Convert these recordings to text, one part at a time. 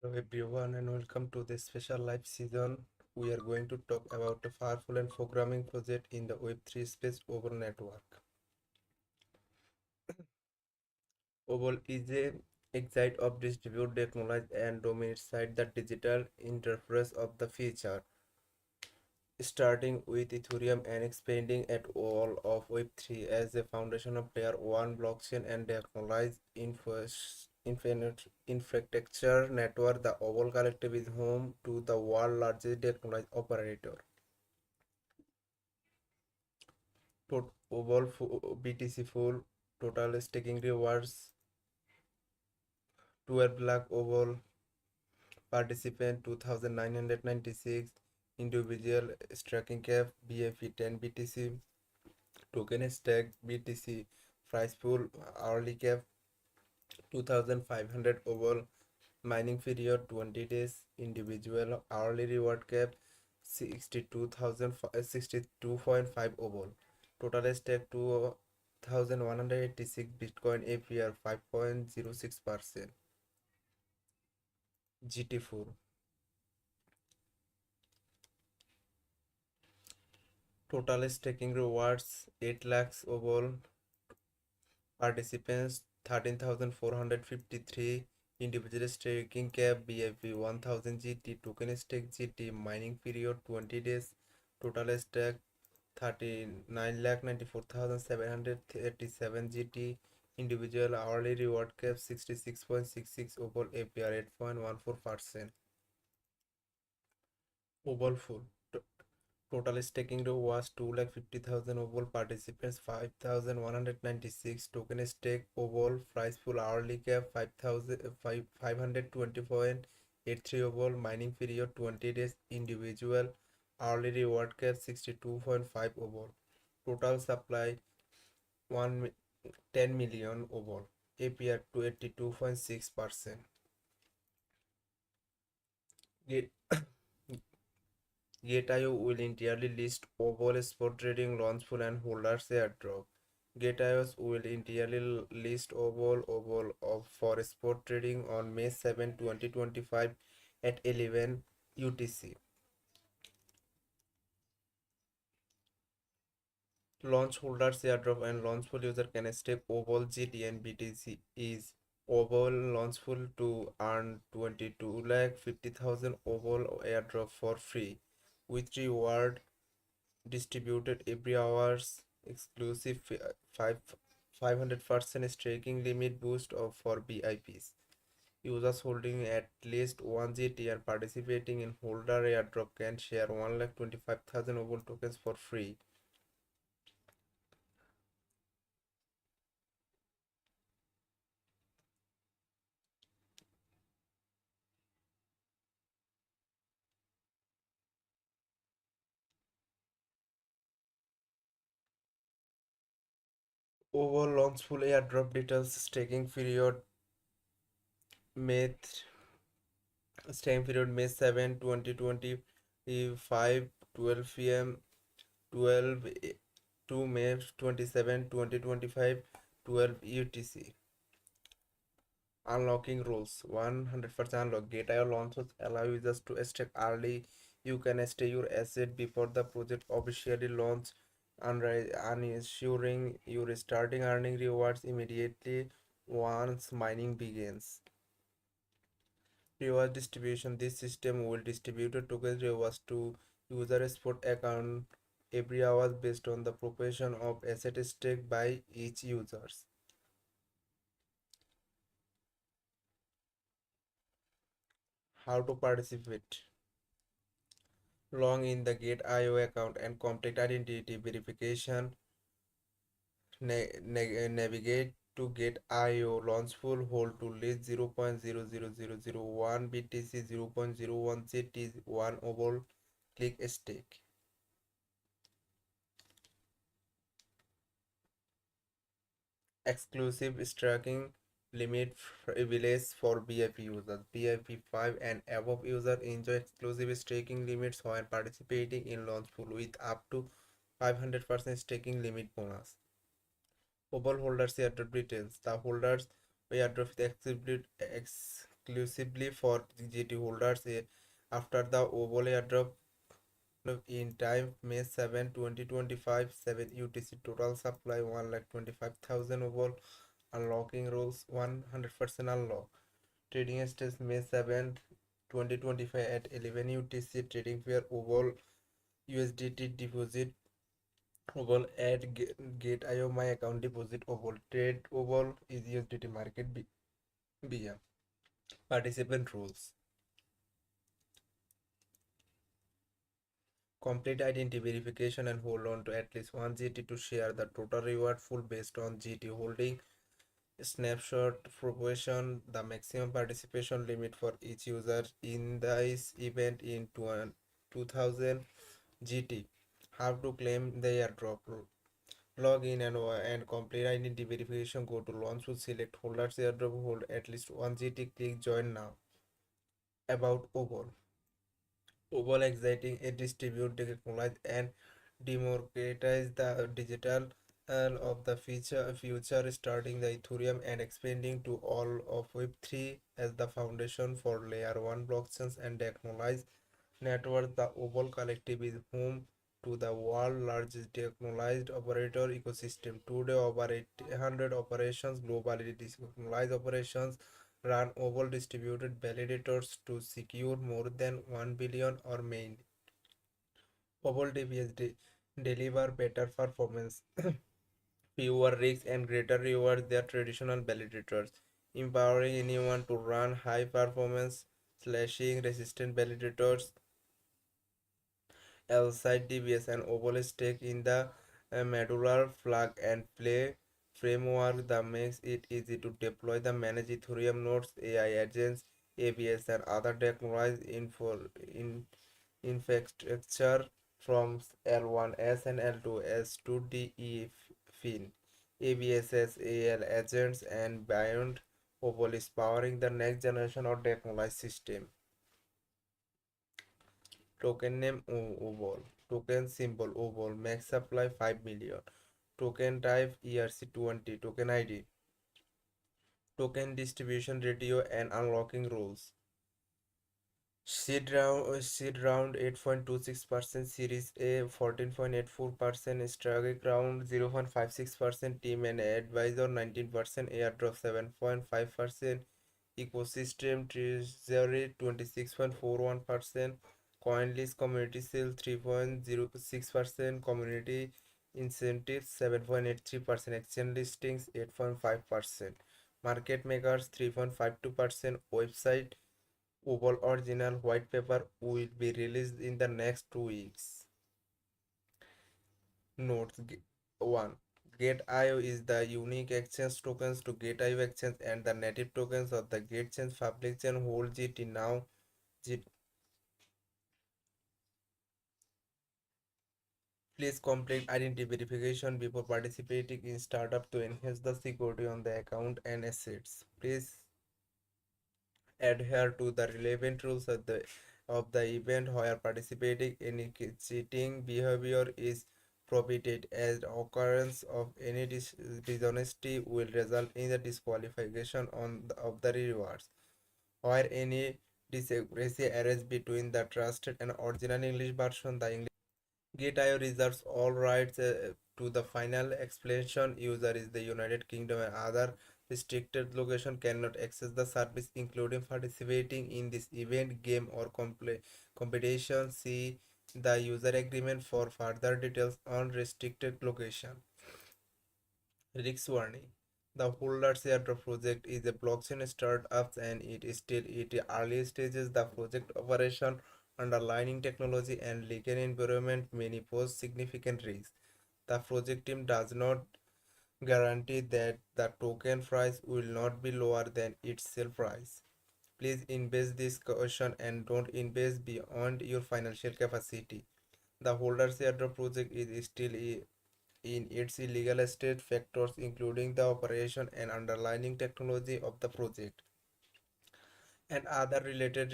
Hello everyone and welcome to this special live season. We are going to talk about a powerful and programming project in the Web3 space OBOL network. OBOL is a exite of distributed technology and domain side the digital interface of the future, starting with Ethereum and expanding at all of Web3 as a foundation of layer 1 blockchain and decentralized infrastructure network. The OBOL collective is home to the world's largest decentralized operator. OBOL BTC full total staking rewards 12 lakh OBOL participant 2996 individual staking cap BFE 10 BTC token stack BTC price pool hourly cap 2500 OBOL mining period 20 days individual hourly reward cap 62,000 62.5 OBOL total stake 2186 Bitcoin APR 5.06%. GT4 total staking rewards 8 lakhs OBOL participants 13,453 individual staking cap BFV 1000 GT token stake GT mining period 20 days total stake 39,94,737 GT individual hourly reward cap 66.66 OBOL APR 8.14%. OBOL full total staking row was 2,50,000 OBOL participants 5,196 token stake OBOL price pool hourly cap 5,524.83 OBOL mining period 20 days individual hourly reward cap 62.5 OBOL total supply 1 10 million OBOL APR to 82.6%. Gate.io will entirely list OBOL spot trading launchful and holders airdrop. Gate.io will entirely list OBOL of for spot trading on May 7, 2025 at 11 UTC. Launch holders airdrop and launchful user can stake OBOL GT and BTC is OBOL launchful to earn 22,50,000 OBOL airdrop for free with reward distributed every hours exclusive 500% staking limit boost for VIPs. Users holding at least 1 GT and participating in holder airdrop can share 1,25,000 OBOL tokens for free. OBOL launch full airdrop details staking period May May 7, 2025 12 p.m. 12 to May 27, 2025 12 UTC. Unlocking rules 100% unlock. Gate.io launches allow users to stake early. You can stay your asset before the project officially launch and ensuring you're starting earning rewards immediately once mining begins. Reward distribution. This system will distribute token rewards to user spot account every hour based on the proportion of asset staked by each users. How to participate? Log in the Gate.io account and complete identity verification. Navigate to Gate.io launchful hold to list 0.00001 BTC 0.01 CT 1 OBOL click stake. Exclusive staking limit village for VIP users. VIP 5 and above user enjoy exclusive staking limits when participating in launchful with up to 500% staking limit bonus. OBOL holders airdrop details. The holders airdrop is exclusively for GT holders after the OBOL airdrop in time May 7, 2025, 7 UTC total supply 1,25,000 OBOL, unlocking rules 100% unlock. Trading status May 7, 2025 at 11 UTC, trading pair OBOL USDT deposit OBOL at Gate.io my account deposit OBOL trade OBOL is USDT market via participant rules. Complete identity verification and hold on to at least one GT to share the total reward full based on GT holding. Snapshot proportion the maximum participation limit for each user in this event in 2000 GT. How to claim the airdrop? Log in and complete identity verification. Go to launch, select holders airdrop, hold at least one GT, click join now. About OBOL. OBOL exciting a distribute, decentralize and democratize the digital of the future starting the Ethereum and expanding to all of Web3 as the foundation for layer 1 blockchains and decentralized network. The OBOL collective is home to the world's largest decentralized operator ecosystem. Today, over 800 operations globally decentralized operations run OBOL distributed validators to secure more than 1 billion or main. OBOL DBS deliver better performance, fewer risks, and greater rewards than traditional validators, empowering anyone to run high performance slashing resistant validators alongside DBS and OBOL stake in the modular plug and play framework that makes it easy to deploy the managed Ethereum nodes, AI agents, ABS, and other technologies in infrastructure from L1S and L2S to DE ABSS, AL agents, and beyond. OBOL is powering the next generation of technology system. Token name OBOL. Token symbol OBOL. Max supply 5 million. Token type ERC20. Token ID. Token distribution ratio and unlocking rules. Seed round 8.26%, Series A 14.84%, strategic round 0.56%, team and advisor 19%, airdrop 7.5%, ecosystem treasury 26.41%, coinlist community sale 3.06%, community incentives 7.83%, exchange listings 8.5%, market makers 3.52%, website OBOL original white paper will be released in the next 2 weeks. Notes 1. Gate.io is the unique exchange tokens to Gate.io exchange and the native tokens of the GateChain public chain hold GT now. Please complete identity verification before participating in startup to enhance the security on the account and assets. Please adhere to the relevant rules of the event where participating any cheating behavior is prohibited as the occurrence of any dishonesty will result in the disqualification of the rewards where any discrepancy arises between the trusted and original English version. The English Gate.io reserves all rights to the final explanation. User is the United Kingdom and other restricted location cannot access the service, including participating in this event, game, or competition. See the user agreement for further details on restricted location. Risk warning. The Holders Airdrop project is a blockchain startup and it is still at early stages. The project operation, underlying technology and legal environment may pose significant risks. The project team does not guarantee that the token price will not be lower than its sale price. Please invest this caution and don't invest beyond your financial capacity. The Holders Airdrop project is still in its illegal state. Factors including the operation and underlying technology of the project and other related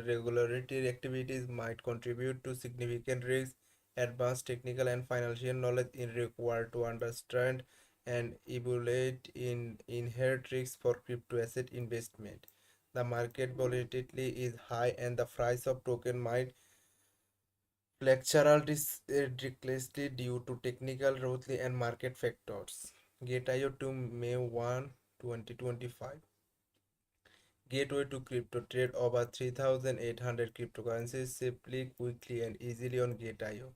regulatory activities might contribute to significant risks. Advanced technical and financial knowledge is required to understand and evaluate inherent risks for crypto asset investment. The market volatility is high and the price of token might fluctuate ridiculously due to technical growth and market factors. Gate.io to May 1, 2025. Gateway to crypto trade over 3,800 cryptocurrencies safely, quickly, and easily on Gate.io.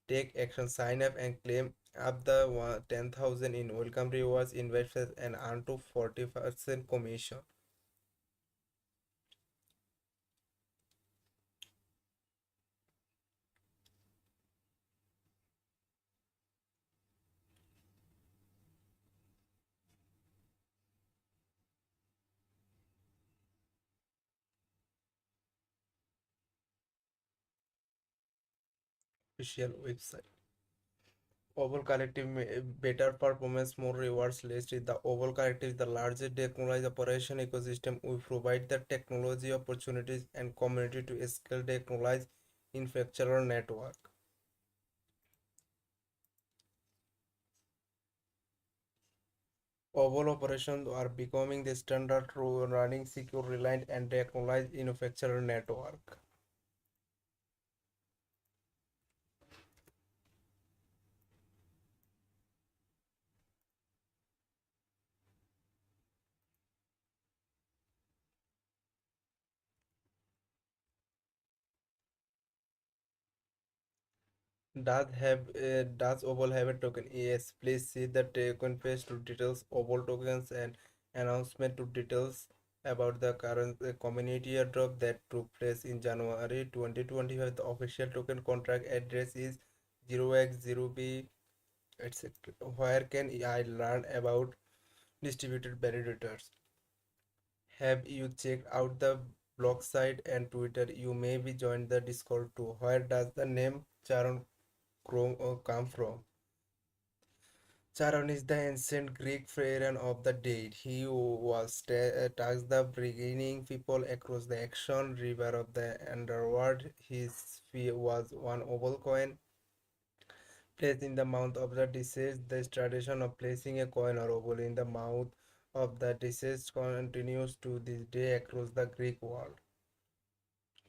Take action, sign up and claim up the 10,000 in welcome rewards, investors, and earn to 40% commission. Official website. OBOL Collective better performance, more rewards list is the OBOL Collective is the largest decentralized operation ecosystem. We provide the technology opportunities and community to scale decentralized infrastructure network. OBOL operations are becoming the standard through running secure, reliant, and decentralized infrastructure network. Does OBOL have a token? Yes, please see the token page to details OBOL tokens and announcement to details about the current community airdrop that took place in January 2025. The official token contract address is 0x0b, etc. Where can I learn about distributed validators? Have you checked out the blog site and Twitter? You may be joined the Discord too. Where does the name Charon come from? Charon is the ancient Greek pharaoh of the dead. He was tasked the beginning people across the Action River of the underworld. His sphere was one oval coin placed in the mouth of the deceased. The tradition of placing a coin or oval in the mouth of the deceased continues to this day across the Greek world.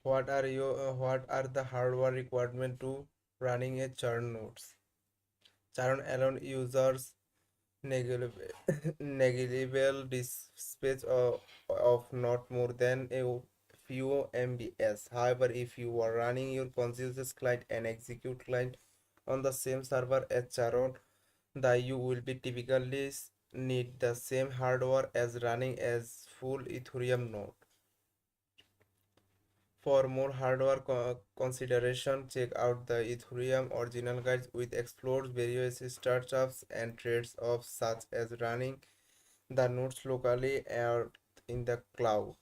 What are the hardware requirements to running a Charon nodes? Charon alone users negligible, negligible disk space of not more than a few MBs. However, if you are running your conscious client and execute client on the same server as Charon, the you will be typically need the same hardware as running as full Ethereum node. For more hardware consideration, check out the Ethereum original guides which explores various startups and trades of such as running the nodes locally or in the cloud.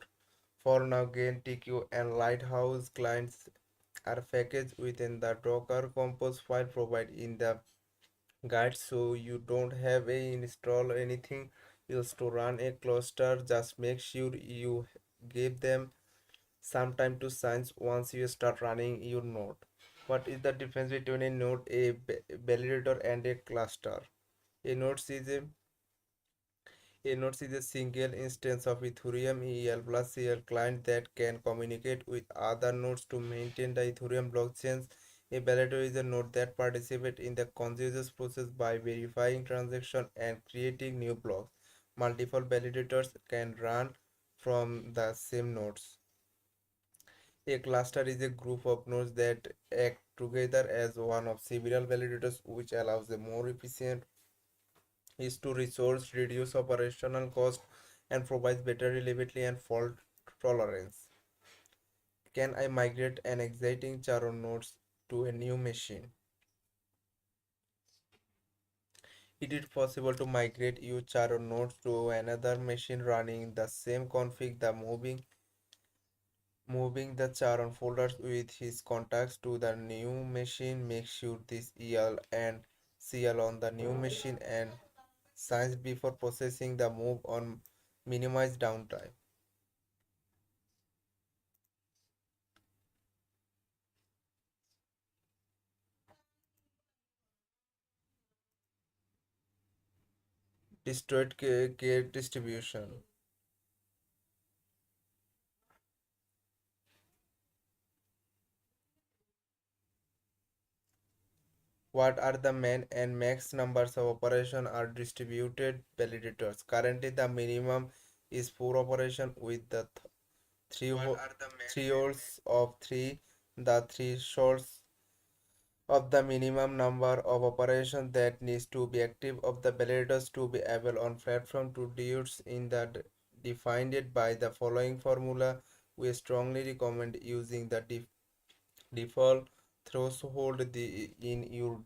For now, Gain, TQ, and Lighthouse clients are packaged within the Docker Compose file provided in the guide, so you don't have to install anything else to run a cluster. Just make sure you give them some time to science once you start running your node. What is the difference between a node, a validator, and a cluster? A node is a A node is a single instance of Ethereum EL plus EL client that can communicate with other nodes to maintain the Ethereum blockchains. A validator is a node that participates in the consensus process by verifying transactions and creating new blocks. Multiple validators can run from the same nodes. A cluster is a group of nodes that act together as one of several validators, which allows a more efficient is to resource, reduce operational cost, and provides better reliability and fault tolerance. Can I migrate an existing Charon nodes to a new machine? It is possible to migrate your Charon nodes to another machine running the same config. The moving the Charon folders with his contacts to the new machine. Make sure this EL and CL on the new machine and signs before processing the move on minimize downtime. Destroyed care distribution. What are the min and max numbers of operation are distributed validators? Currently, the minimum is 4 operation with the three thresholds of 3. The thresholds of the minimum number of operations that needs to be active of the validators to be able on platform to use in the defined it by the following formula. We strongly recommend using the default threshold in your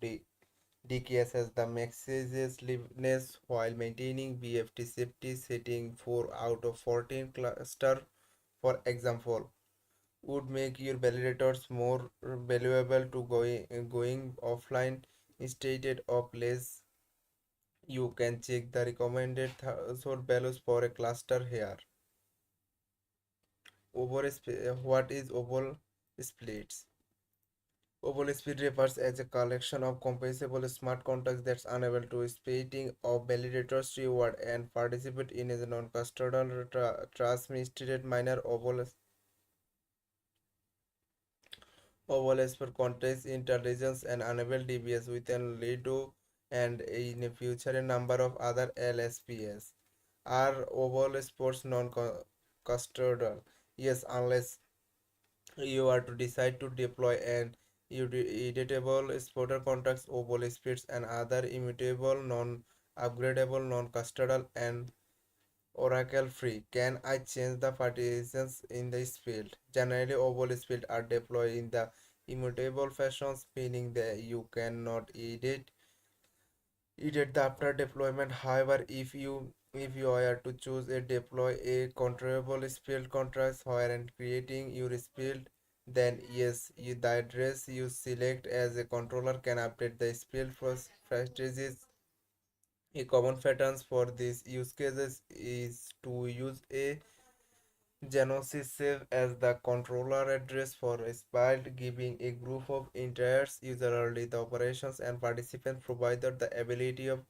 DKS as the maximum liveness while maintaining BFT safety setting 4 out of 14 cluster. For example, would make your validators more valuable to going offline instead of less. You can check the recommended threshold values for a cluster here. What is OBOL splits? OBOL split refers as a collection of compensable smart contracts that's unable to splitting of validators reward and participate in a non-custodial transmitted minor OBOL for context intelligence and enable DBS within Lido and in the future a number of other LSPS. Are OBOL sports non-custodial? Yes, unless you are to decide to deploy an editable spotter contracts, OBOL splits and other immutable, non-upgradable, non-custodial and Oracle free. Can I change the partitions in this field? Generally, OBOL fields are deployed in the immutable fashions, meaning that you cannot edit the after deployment. However, if you are to choose a deploy a controllable field contracts where and creating your field, then yes, the address you select as a controller can update the field for strategies. A common patterns for these use cases is to use a Genesis serves as the controller address for a split, giving a group of entires, usually the operations and participants, provided the ability of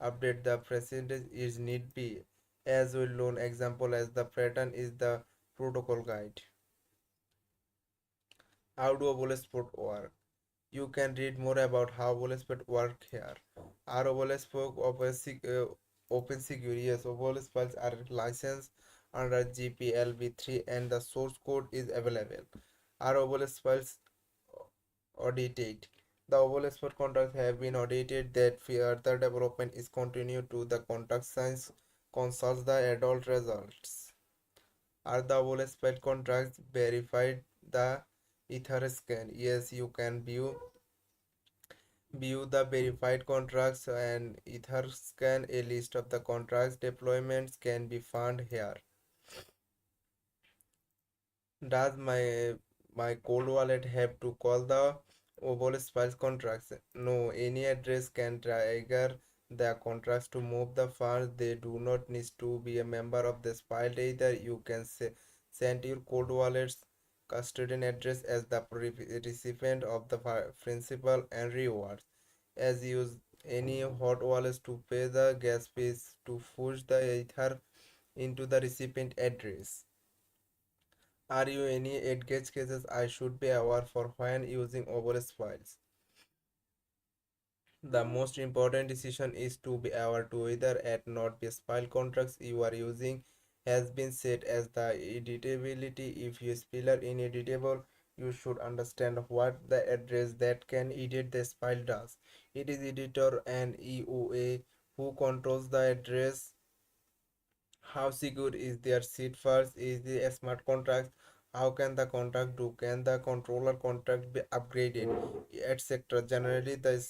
update the precedence is need be. As well known example as the pattern is the protocol guide. How do OBOL work? You can read more about how OBOL work here. Our OBOL of a open security. Yes, OBOL files are licensed under GPLv3 and the source code is available. Our OBOL files audited. The OBOL contracts have been audited that further development is continued to the contract science consults the adult results. Are the OBOL contracts verified the Etherscan? Yes, you can view the verified contracts and Etherscan. A list of the contracts deployments can be found here. Does my cold wallet have to call the OBOL files contracts? No, any address can trigger the contracts to move the funds. They do not need to be a member of this file either. You can send your cold wallet's custodian address as the recipient of the principal and rewards. As use any hot wallets to pay the gas fees to push the ether into the recipient address. Are you any edge cases I should be aware for when using OBOL files? The most important decision is to be aware to whether at not be file contracts you are using has been set as the editability. If you spell ineditable, you should understand what the address that can edit this file does. It is editor and EOA who controls the address. How secure is their seed first? Is the smart contract? How can the contract do? Can the controller contract be upgraded, etc.? Generally, the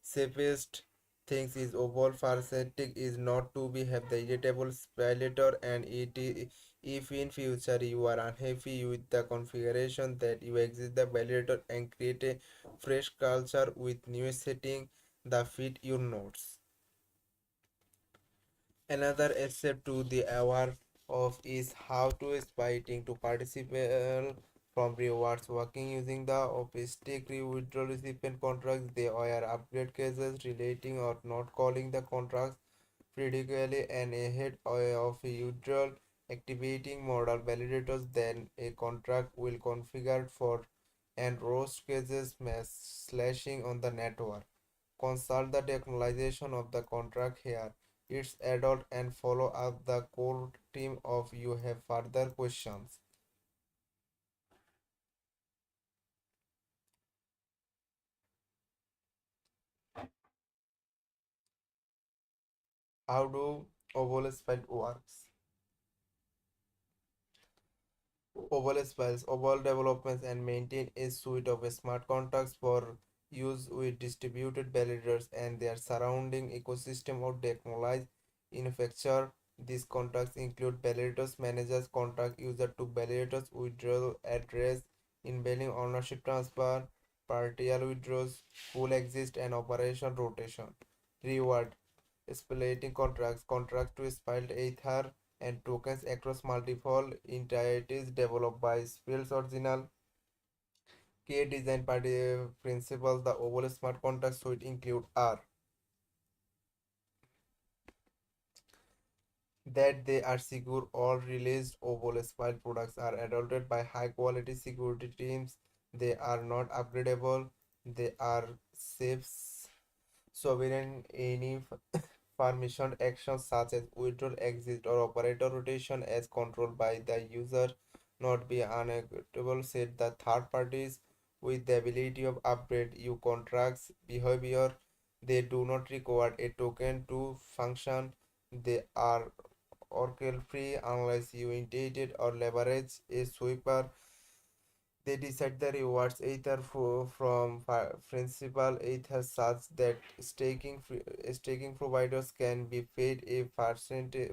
safest things is overall pharmaceutic is not to be have the editable speculator and if in future you are unhappy with the configuration that you exit the validator and create a fresh culture with new setting the fit your notes. Another aspect to the aware of is how to inspiring to participate from rewards working using the optimistic withdrawal recipient contracts. They are upgrade cases relating or not calling the contracts critically and ahead of a withdrawal activating model validators then a contract will configure for and roast cases slashing on the network. Consult the technicalization of the contract here. It's adult and follow up the core team of you have further questions. How do OBOL spell works? OBOL spells OBOL developments and maintain a suite of smart contracts for use with distributed validators and their surrounding ecosystem of decentralized infrastructure. These contracts include validators, managers, contract user to validators, withdrawal address, embedding ownership transfer, partial withdrawals, full exit, and operation rotation. Reward splitting contracts to split ether and tokens across multiple entities developed by Spill's original key design principles. The overall smart contract suite include are that they are secure. All released overall spy products are adopted by high quality security teams. They are not upgradable. They are safe, sovereign. Any permission actions such as withdrawal, exit, or operator rotation as controlled by the user, not be unacceptable, said the third parties with the ability of upgrade you contracts behavior. They do not require a token to function. They are Oracle free unless you integrate or leverage a sweeper. They decide the rewards either from principal ether such that staking providers can be paid a percentage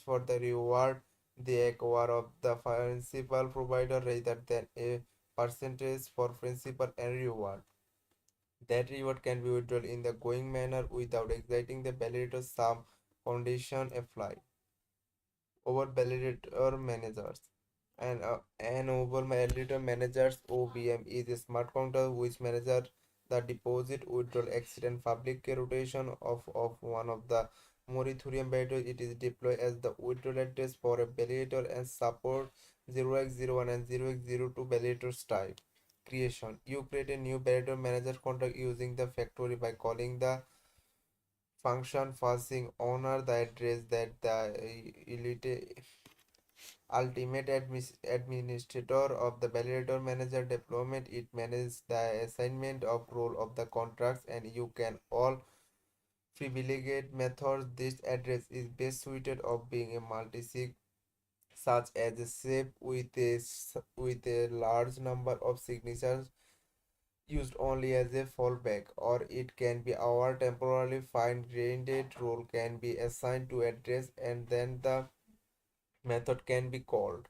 for the reward they acquire of the principal provider rather than a percentage for principal and reward. That reward can be withdrawn in the going manner without exciting the validator. Some condition apply over validator managers. An over validator managers OBM is a smart contract which manages the deposit withdrawal accident public key rotation of one of the more Ethereum validators. It is deployed as the withdrawal address for a validator and support 0x01 and 0x02 validators type. Creation. You create a new validator manager contract using the factory by calling the function passing owner the address that the elite ultimate administrator of the validator manager deployment. It manages the assignment of role of the contracts and you can all privileged methods. This address is best suited of being a multi-sig such as a SAFE with a large number of signatures used only as a fallback, or it can be our temporarily fine-grained role can be assigned to address and then the method can be called.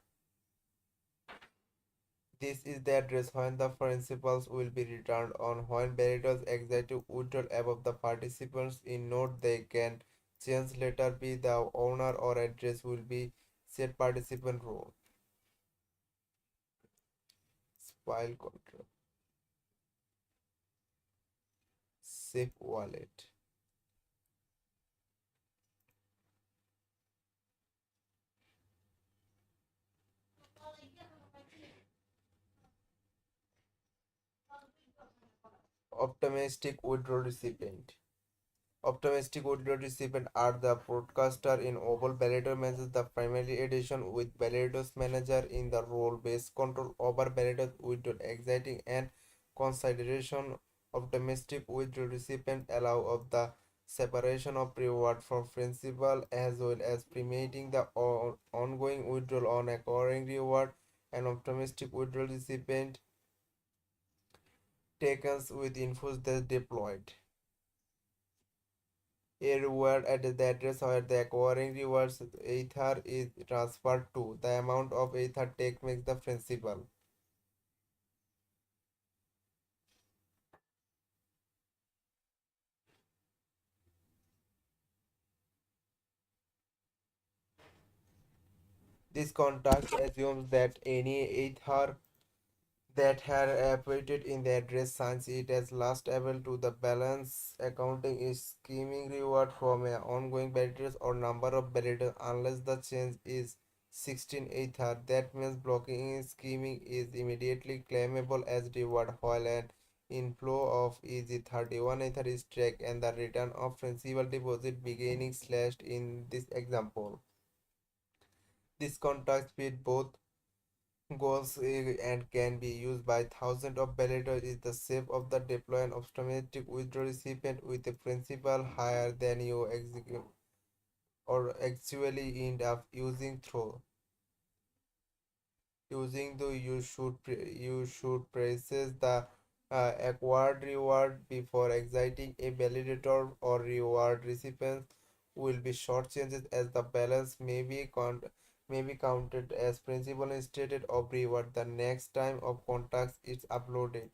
This is the address when the principals will be returned on. When validators execute withdrawal above the participants in node, they can change later be the owner or address will be set participant role. File control. Safe wallet. Optimistic withdrawal recipient. Optimistic audio recipient are the broadcaster in OBOL. Validator manages the primary edition with Validator's manager in the role-based control over Validator with exciting and consideration. Optimistic withdrawal recipient allow of the separation of reward from principal as well as permitting the ongoing withdrawal on acquiring reward. An optimistic withdrawal recipient takes with infos that deployed. A reward at the address where the acquiring rewards ether is transferred to. The amount of ether take makes the principal. This contract assumes that any ether that had appeared in the address signs it as last able to the balance accounting is scheming reward from an ongoing validators or number of validators unless the change is 16 ether. That means blocking scheming is immediately claimable as reward while an inflow of easy 31 ether is tracked and the return of principal deposit beginning slashed in this example. This contract with both goals and can be used by thousands of validators is the shape of the deploy and automatic withdraw recipient with a principal higher than you execute or actually end up using through. Using the you should process the acquired reward before exiting a validator or reward recipient will be shortchanged as the balance may be counted as principal instead of reward the next time of contacts is uploaded.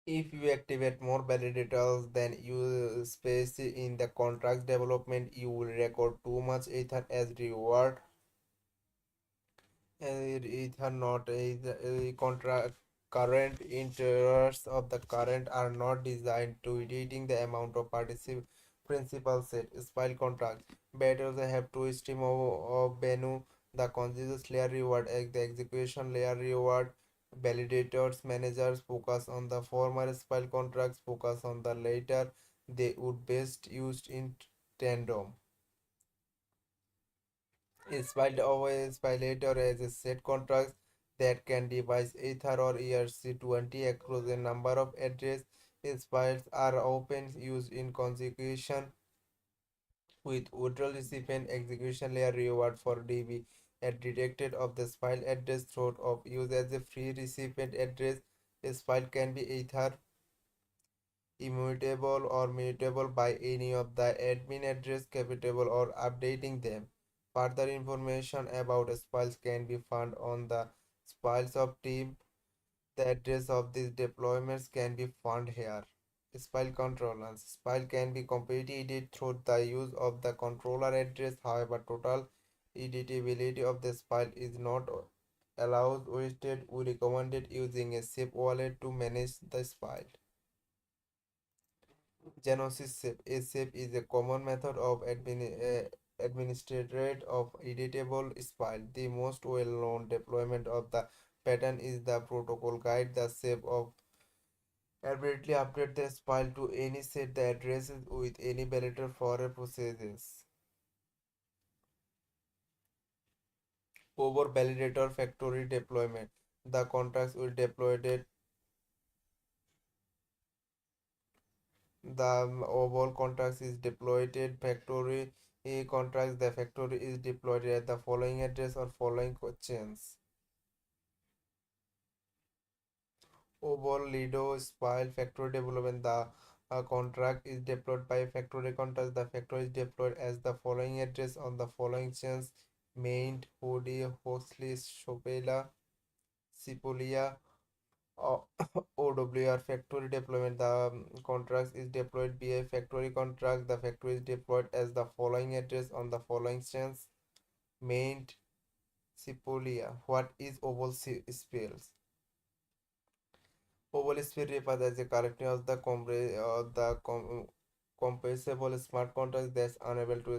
If you activate more validators than you space in the contract development, you will record too much ether as reward it are not contra current interests of the current are not designed to reading the amount of particip principal set spile contract better they have two stream of venue the consensus layer reward the execution layer reward validators managers focus on the former spile contracts focus on the later they would best used in tandem. Spiled over Spilator as a set contract that can devise Ether or ERC20 across a number of address. Spiles are often used in conjugation with withdrawal recipient execution layer reward for DB at detected of the spile address throat of use as a free recipient address. A spile can be either immutable or mutable by any of the admin address capable or updating them. Further information about spiles can be found on the spiles of team. The address of these deployments can be found here. Spile controllers. Spile can be completed through the use of the controller address. However, total editability of the spile is not allowed. Instead, we recommended using a SIP wallet to manage the spile. Genesis SIP. A SIP is a common method of administration of editable spile. The most well-known deployment of the pattern is the protocol guide. The SIP of immediately update the spile to any set the addresses with any validator for a processes. Over validator factory deployment. The contracts will deployed the overall contracts is deployed factory contracts the factory is deployed at the following address or following chains. OBOL Lido Spile Factory Development the contract is deployed by factory contracts. The factory is deployed as the following address on the following chains: Maint, Hodi, Hoxley, Shopela, Sipolia, O- OWR factory deployment. The contract is deployed via factory contract. The factory is deployed as the following address on the following chains: Maint, Sipolia. What is OBOL spells? OBOL sphere refers as a collection of the compressible smart contracts that's unable to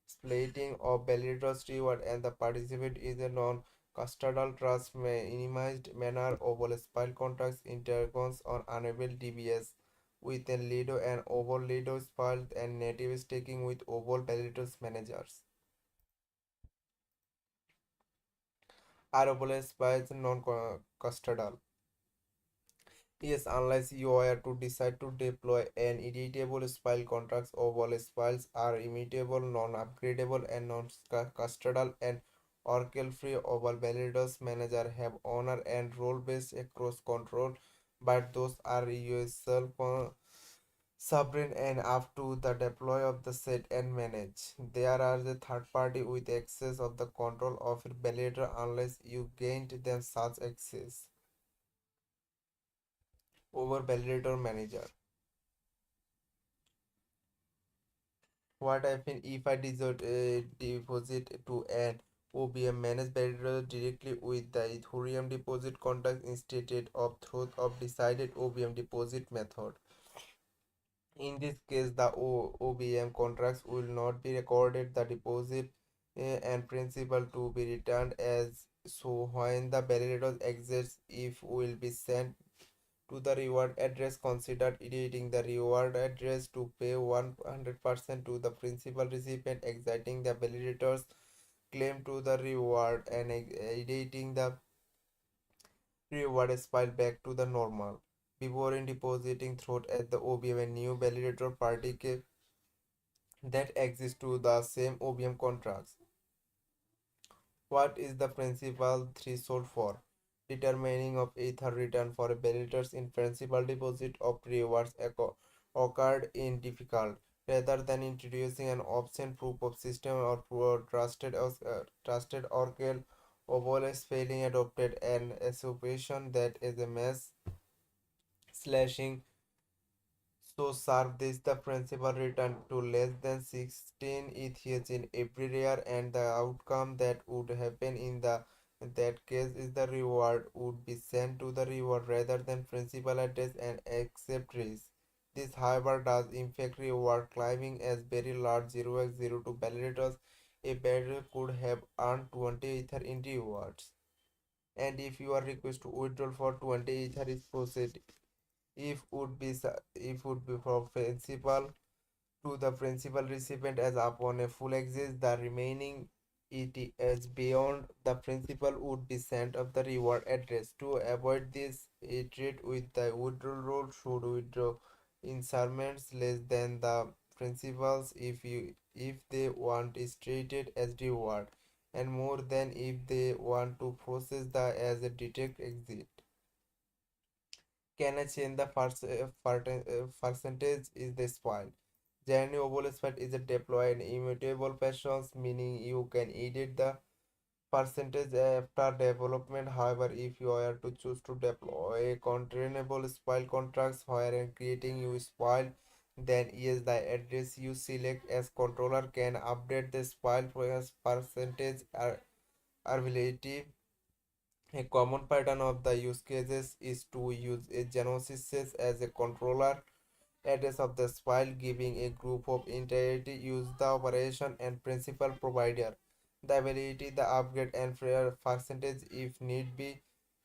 splitting of validators reward and the participant is a non-custodial trust minimized manner. OBOL spile contracts intercons on enable DBS with a Lido and OBOL Lido spile and native staking with OBOL validators managers. Are OBOL spiles non-custodial? Yes, unless you are to decide to deploy an editable spile contracts, overall spiles are immutable, non-upgradable, and non-custodial and Oracle-free. Overall validators manager have owner and role-based across control, but those are USL sovereign and up to the deploy of the set and manage. There are the third party with access of the control of a validator unless you gained them such access. Over validator manager. What happens if I deposit to an OBM managed better directly with the Ethereum deposit contract instead of through of decided OBM deposit method? In this case, the OBM contracts will not be recorded, the deposit and principal to be returned as so when the validator exits if will be sent to the reward address. Consider editing the reward address to pay 100% to the principal recipient, exiting the validator's claim to the reward and editing the reward is filed back to the normal. Before in depositing through at the OBM, a new validator party that exists to the same OBM contracts. What is the principal threshold for determining of ether return for validators in principal deposit of rewards occurred in difficult rather than introducing an option proof of system or trusted Oracle OBOL is failing adopted an assumption that is a mass slashing so serve this the principal return to less than 16 ETH in every year, and the outcome that would happen in that case is the reward would be sent to the reward rather than principal address and accept risk. This however does impact reward climbing as very large 0x02 validators. A validator could have earned 20 ether in rewards. And if your request to withdraw for 20 ether is processed, if would be for principal to the principal recipient as upon a full exit the remaining ETH beyond the principal would be sent of the reward address. To avoid this, a trade with the withdrawal rule should withdraw instruments less than the principals if they want is treated as reward and more than if they want to process the as a detect exit. Can I change the percentage is the spoil? Journey OBOL spot is a deployed immutable patterns, meaning you can edit the percentage after development. However, if you are to choose to deploy a containable spoil contracts where and creating you spoil, then yes, the address you select as controller can update the spoil percentage availability. A common pattern of the use cases is to use a Genesis as a controller address of the file, giving a group of entity use the operation and principal provider the ability the upgrade and percentage if need be.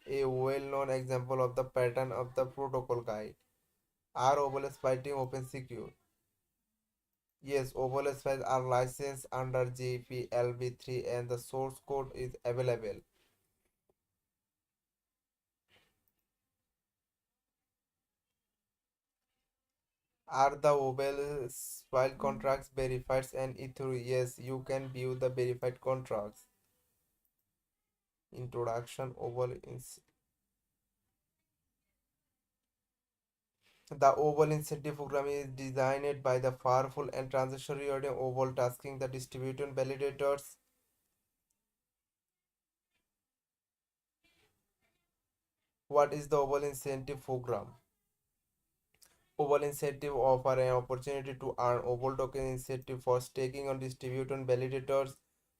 A well-known example of the pattern of the protocol guide. Are OBOL fighting open secure? Yes, OBOL files are licensed under GPLv3 and the source code is available. Are the OBOL file contracts verified and through? Yes, you can view the verified contracts. Introduction OBOL The OBOL incentive program is designed by the powerful and transaction rewarding OBOL tasking the distributed validators. What is the OBOL incentive program? OBOL incentive offer an opportunity to earn OBOL token incentive for staking on distributed validators.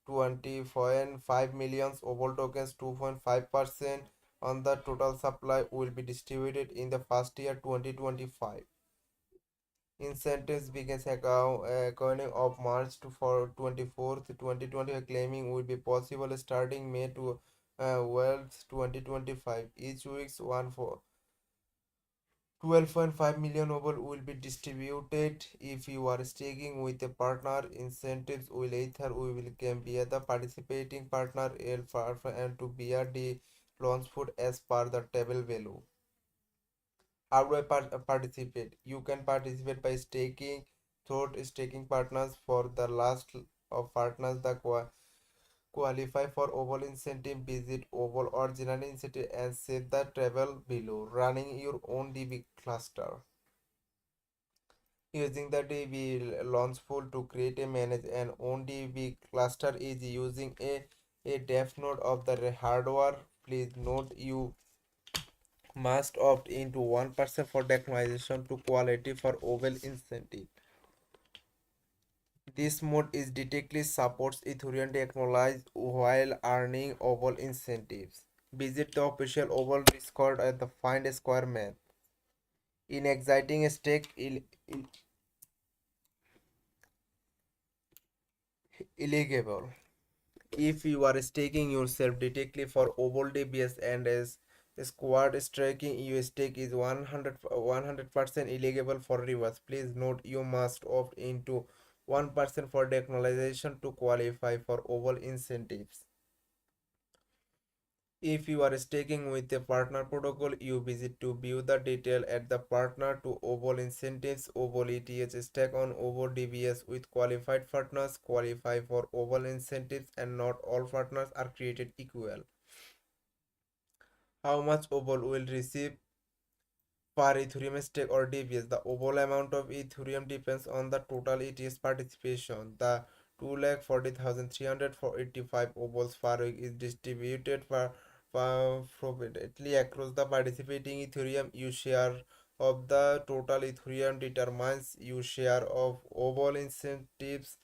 20.5 million OBOL tokens, 2.5% on the total supply will be distributed in the first year 2025. Incentives begins accounting of March to for 24th 2020 claiming will be possible starting May to 12th 2025. Each week's one for 12.5 million OBOL will be distributed. If you are staking with a partner, incentives will either we will can be the participating partner and to be the launch food as per the table value. How do I participate? You can participate by staking through staking partners for the last of partners that qualify for OBOL incentive. Visit OBOL original incentive and set the table below. Running your own DB cluster. Using the DB launchpool to create a manage and own DB cluster is using a depth node of the hardware. Please note you must opt into 1% for declination to quality for OBOL incentive. This mode is directly supports Ethereum technology while earning OBOL incentives. Visit the official OBOL Discord at the Find a Square map. In exciting stake illegible. If you are staking yourself directly for OBOL DBS and as squad staking, your stake is 100% illegible for reverse. Please note you must opt into 1% for decolonization to qualify for OBOL incentives. If you are staking with a partner protocol, you visit to view the detail at the partner to OBOL incentives. OBOL ETH stake on OBOL DBS with qualified partners qualify for OBOL incentives and not all partners are created equal. How much OBOL will receive per Ethereum stake or DBS? The overall amount of Ethereum depends on the total ETS participation. The 240,385 OBOLs per week is distributed proportionately across the participating Ethereum. Your share of the total Ethereum determines your share of OBOL incentives.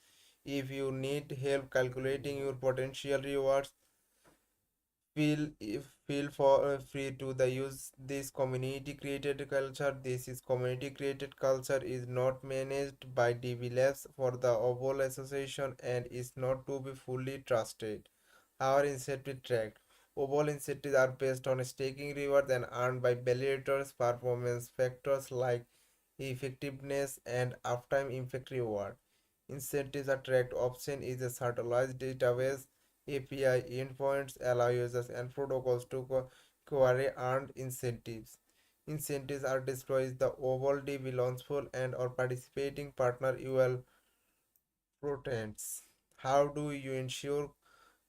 If you need help calculating your potential rewards, feel for free to the use this community created culture. This is community created culture is not managed by DB Labs for the overall association and is not to be fully trusted. Our incentive tracked. Overall incentives are based on staking rewards and earned by validators. Performance factors like effectiveness and uptime impact reward. Incentives are tracked. Option is a centralized database. API endpoints allow users and protocols to query earned incentives. Incentives are displayed the overall DB launchful and or participating partner UL protects. How do you ensure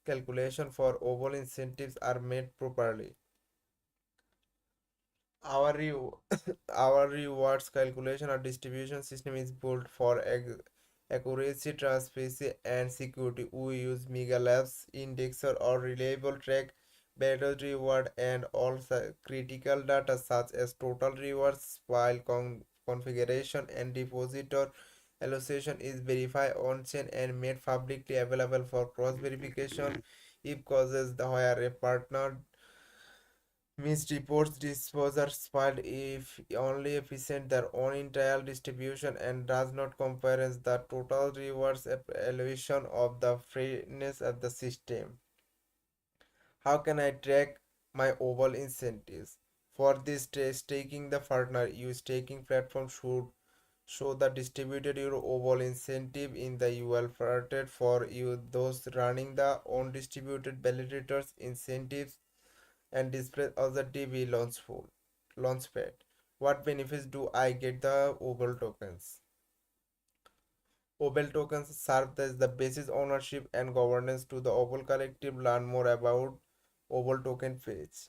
calculation for overall incentives are made properly? Our our rewards calculation or distribution system is built for accuracy, transparency, and security. We use Mega Labs indexer or reliable track better reward and all critical data such as total rewards while configuration and depositor allocation is verified on chain and made publicly available for cross verification. If causes the where a partner missed reports disposers filed if only efficient their own entire distribution and does not compare the total rewards evaluation of the fairness of the system. How can I track my overall incentives? For this staking the partner, your staking platform should show the distributed your overall incentive in the UL formatted for you those running the own distributed validators incentives and display as a DB launchpad. What benefits do I get the OBOL tokens? OBOL tokens serve as the basis ownership and governance to the OBOL collective. Learn more about OBOL token page.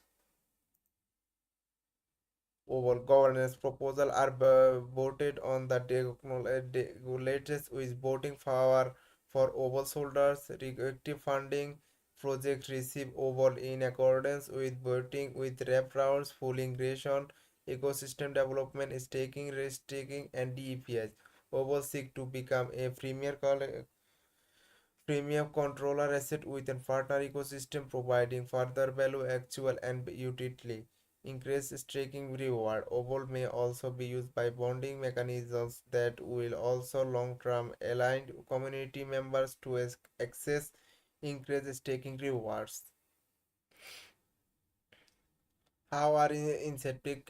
OBOL governance proposal are voted on the regulators with voting power for OBOL holders. Reactive funding project receive OBOL in accordance with voting with rep rounds, full integration, ecosystem development, staking, restaking, and DEPS. OBOL seek to become a premium controller asset within partner ecosystem providing further value actual and utility. Increased staking reward. OBOL may also be used by bonding mechanisms that will also long-term aligned community members to access increased staking rewards. How are incentives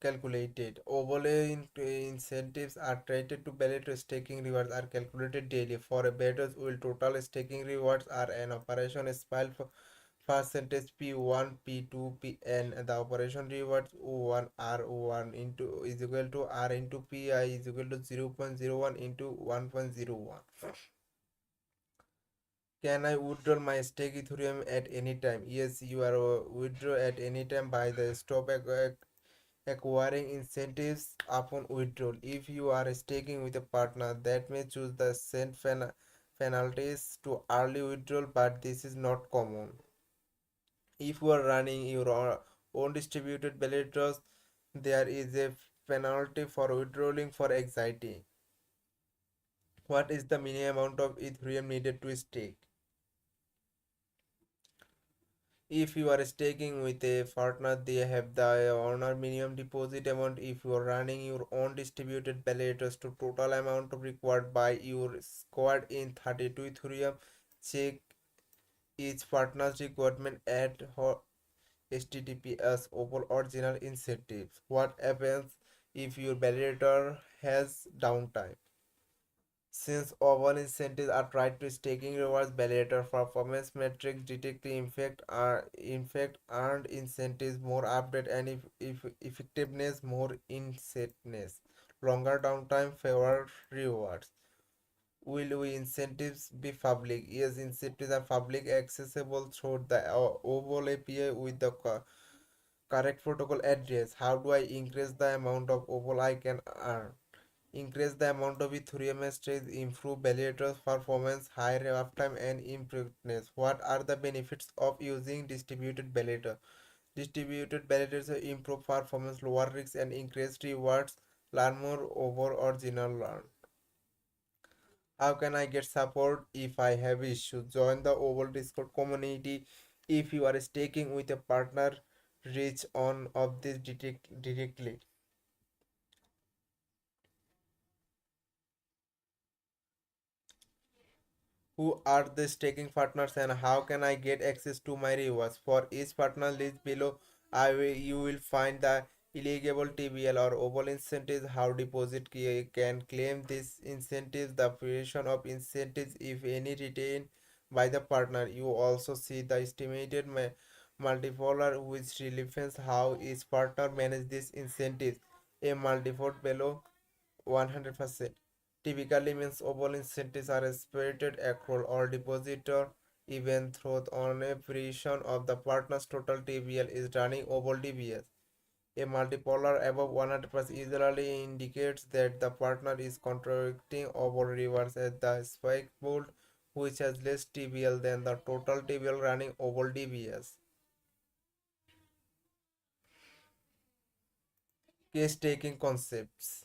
calculated? Overlay incentives are traded to validate staking rewards are calculated daily. For a better will total staking rewards are an operation spell for percentage P1, P2, Pn. The operation rewards O1 R1 into is equal to R into Pi is equal to 0.01 into 1.01. Can I withdraw my stake Ethereum at any time? Yes, you are withdraw at any time by the stop acquiring incentives upon withdrawal. If you are staking with a partner that may choose the send penalties to early withdrawal, but this is not common. If you are running your own distributed validators, there is a penalty for withdrawing for anxiety. What is the minimum amount of Ethereum needed to stake? If you are staking with a partner, they have the honor minimum deposit amount. If you are running your own distributed validators to total amount required by your squad in 32 Ethereum, check each partner's requirement at HTTPS OBOL original incentives. What happens if your validator has downtime? Since OBOL incentives are tied to staking rewards, validator performance metrics detect the in fact earned incentives more update and if effectiveness more incentive. Longer downtime favor rewards. Will we incentives be public? Yes, incentives are public accessible through the OBOL API with the correct protocol address. How do I increase the amount of OBOL I can earn? Increase the amount of Ethereum exchange, improve validators performance, higher uptime and improvements. What are the benefits of using distributed validator? Distributed validators improve performance, lower risks and increase rewards. Learn more over original learn. How can I get support if I have issues? Join the OVAL Discord community. If you are staking with a partner, reach on of this directly. Who are the staking partners and how can I get access to my rewards? For each partner list below, you will find the eligible TBL or OVAL incentives, how deposit can claim these incentives, the creation of incentives if any retained by the partner. You also see the estimated multipolar which reflects how each partner manages these incentives. A multifold below 100% typically means overall incentives are spread across all depositor even though on a fraction of the partner's total TBL is running overall DBS. A multipolar above 100% usually indicates that the partner is contracting overall rewards at the spike pool which has less TBL than the total TBL running overall DBS. Case taking concepts.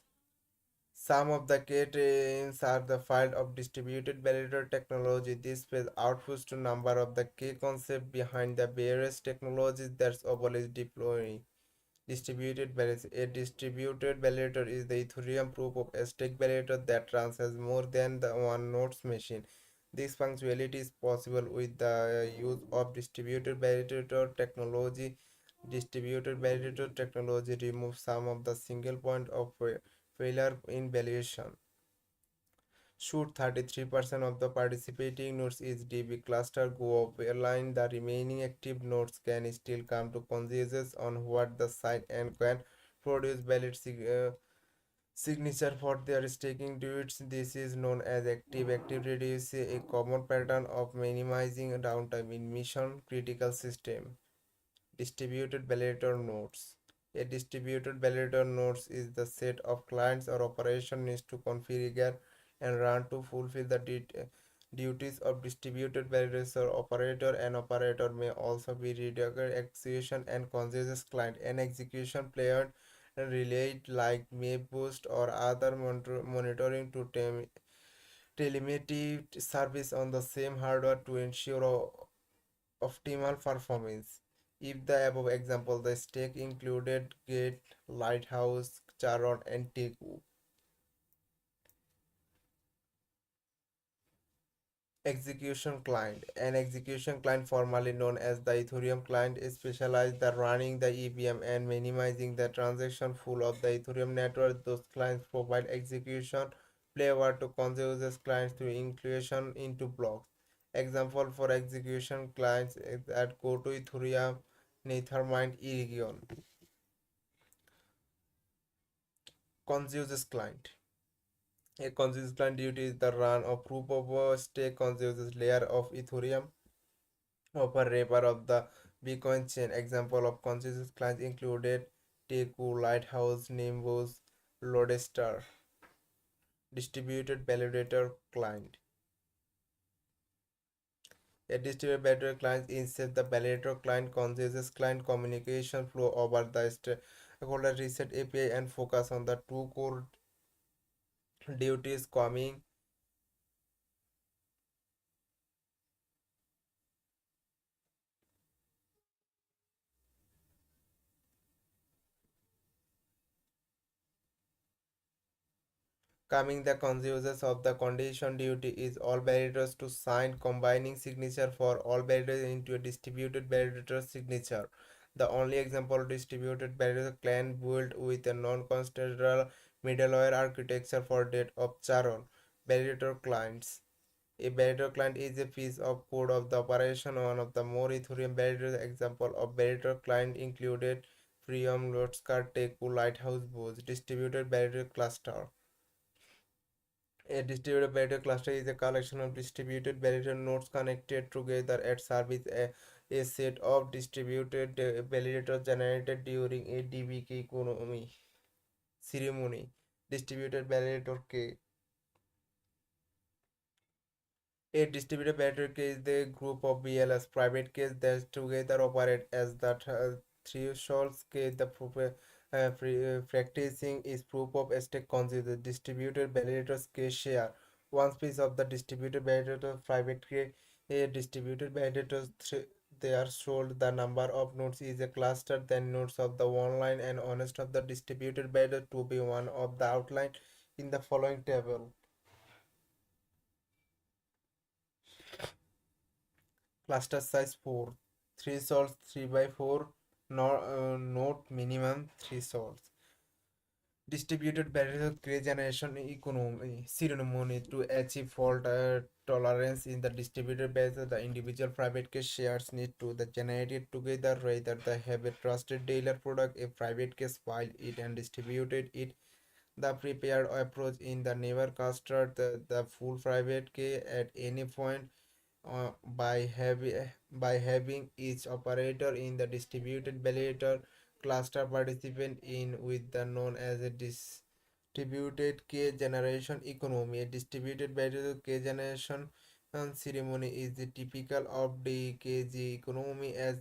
Some of the key trains are the field of distributed validator technology. This page outputs to number of the key concepts behind the various technologies that OBOL is deploying. Distributed validator. A distributed validator is the Ethereum proof of stake validator that runs as more than the one nodes machine. This functionality is possible with the use of distributed validator technology. Distributed validator technology removes some of the single point of failure in valuation. Should 33% of the participating nodes is DB cluster go offline, the remaining active nodes can still come to consensus on what the site and can produce valid signature for their staking duties. This is known as active activity, a common pattern of minimizing downtime in mission critical system. Distributed validator nodes. A distributed validator nodes is the set of clients or operation needs to configure and run to fulfill the duties of distributed validator operator. An operator may also be redirect execution and consensus client. An execution player relate like may boost or other monitoring to telemetry service on the same hardware to ensure optimal performance. If the above example, the stake included Gate, Lighthouse, Charon, and Teku. Execution client. An execution client, formerly known as the Ethereum client, is specialized in running the EVM and minimizing the transaction flow of the Ethereum network. Those clients provide execution flavor to consumers clients through inclusion into blocks. Example for execution clients that go to Ethereum, Nethermind, Iridium. Consensus client. A consensus client duty is the run of proof of stake consensus layer of Ethereum upper wrapper of the Bitcoin chain. Example of consensus clients included Teku, Lighthouse, Nimbus, Lodestar. Distributed validator client. A distributed validator client instead the validator client consensus client communication flow over the stakeholder reset API and focus on the two core duties coming Coming the consequences of the condition duty is all validators to sign combining signature for all validators into a distributed validator signature. The only example of distributed validator can built with a non-constitutional middleware architecture for that of Charon validator clients. A validator client is a piece of code of the operation. One of the more Ethereum validator example of validator client included Freedom, Lodestar, Teku, Lighthouse Boost, distributed validator cluster. A distributed validator cluster is a collection of distributed validator nodes connected together at service a set of distributed validators generated during a DBK economy ceremony. Distributed validator K. A distributed validator key is the group of BLS private keys that together operate as the threshold key. The practicing is proof of stake considered distributed validators key share. One piece of the distributed validator private key. A distributed validators they are sold. The number of nodes is a cluster than nodes of the one line and honest of the distributed validator to be one of the outline in the following table. Cluster size 4. Thresholds 3 by 4. Note minimum thresholds. Distributed barrier generation economy ceremony to achieve fault tolerance in the distributed base. The individual private key shares need to the generated together rather than have a trusted dealer product a private case file it and distributed it. The prepared approach in the never casted the full private key at any point by having each operator in the distributed validator cluster participant in with the known as a distributed key generation economy. A distributed validator key generation ceremony is the typical of the KG economy as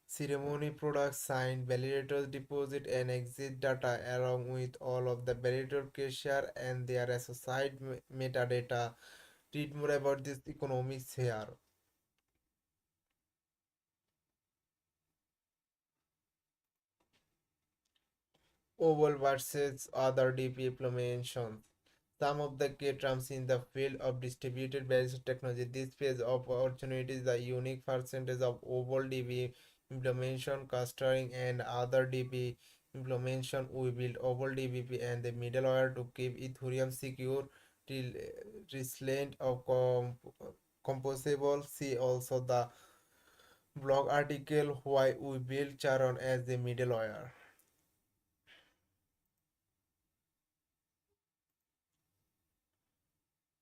ceremony products signed validators deposit and exit data along with all of the validator key share and their associated metadata. Read more about this economics here. OBOL versus other DP implementations. Some of the key terms in the field of distributed various technology. This phase of opportunity is the unique percentage of OBOL DB implementation, clustering, and other DB implementation. We build OBOL DBP and the middleware to keep Ethereum secure, resilient, or composable. See also the blog article why we build Charon as the middleware.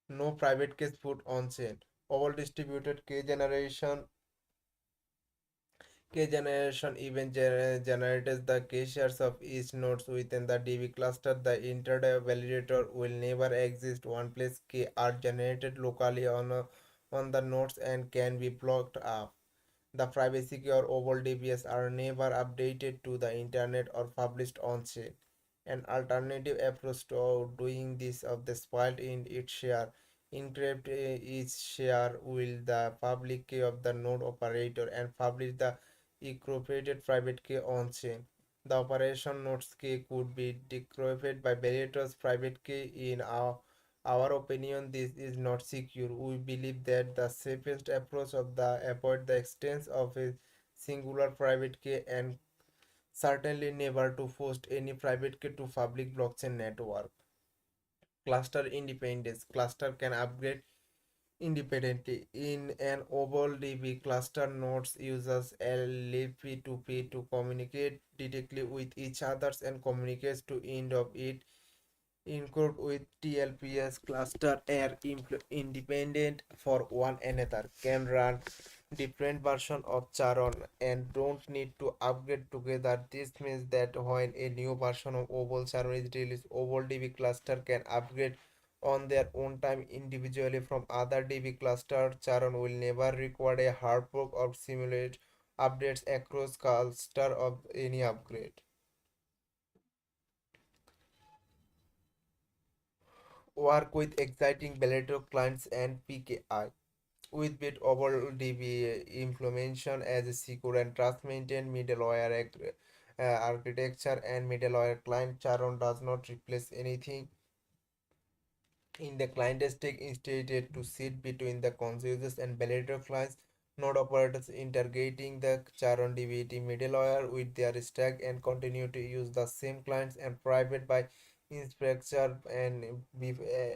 No private keys put on chain. All distributed key generation generates the key shares of each nodes within the DB cluster. The inter validator will never exist. One place key are generated locally on the nodes and can be blocked up. The privacy key or OBOL DBS are never updated to the internet or published on chain. An alternative approach to doing this of the spoiled in its share. Encrypt each share will the public key of the node operator and publish the encrypted private key on chain. The operation node's key could be decrypted by validator's private key. In our opinion, this is not secure. We believe that the safest approach of the avoid the extent of a singular private key and certainly never to post any private key to public blockchain network. Cluster independence. Cluster can upgrade independently. In an OBOL DB cluster nodes uses LP2P to communicate directly with each others and communicates to end of it include with TLPS cluster are independent for one another, can run different version of Charon and don't need to upgrade together. This means that when a new version of OBOL Charon is released, OBOL DB cluster can upgrade on their own time individually from other DB cluster. Charon will never require a hard fork or simulate updates across cluster of any upgrade. Work with exciting validator clients and PKI. With bit over DB implementation as a secure and trust maintained middleware architecture and middleware client Charon does not replace anything in the client stake instead to sit between the consumers and validator clients. Node operators interrogating the Charon DVT middleware with their stack and continue to use the same clients and private by infrastructure and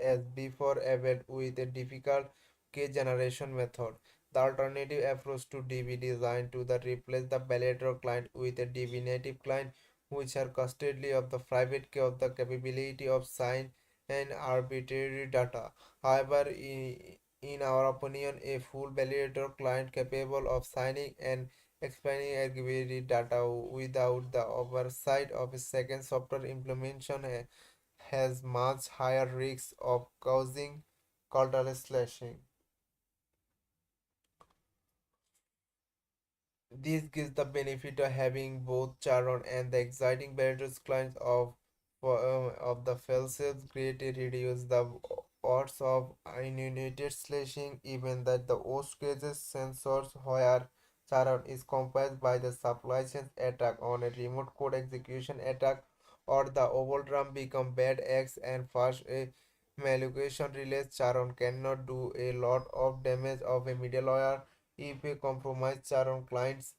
as before avoid with a difficult key generation method. The alternative approach to DB designed to the replace the validator client with a DB native client which are custody of the private key of the capability of sign and arbitrary data. However, in our opinion, a full validator client capable of signing and explaining arbitrary data without the oversight of a second software implementation has much higher risks of causing cultural slashing. This gives the benefit of having both Charon and the exciting Beatrice clients of the failsafes greatly reduce the odds of ununited slashing, even that the worst cases sensors where Charon is comprised by the supply chain attack on a remote code execution attack or the overrun become bad eggs and fast a mallocation relays Charon cannot do a lot of damage of a middleware if a compromised Charon clients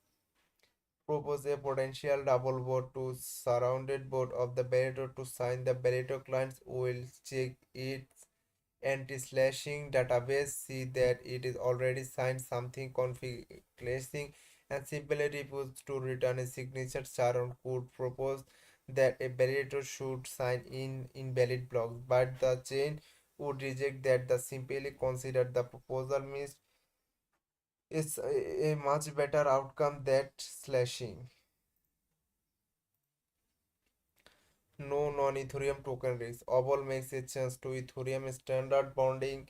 propose a potential double vote to surrounded board of the Barreto to sign. The Barreto clients will check its anti-slashing database, see that it is already signed something conflicting, and simply refuse to return a signature. Sharon could propose that a Barreto should sign in invalid blocks, but the chain would reject that. The simply consider the proposal missed is a much better outcome than slashing. No non-Ethereum token risk. OBOL makes a change to Ethereum standard bonding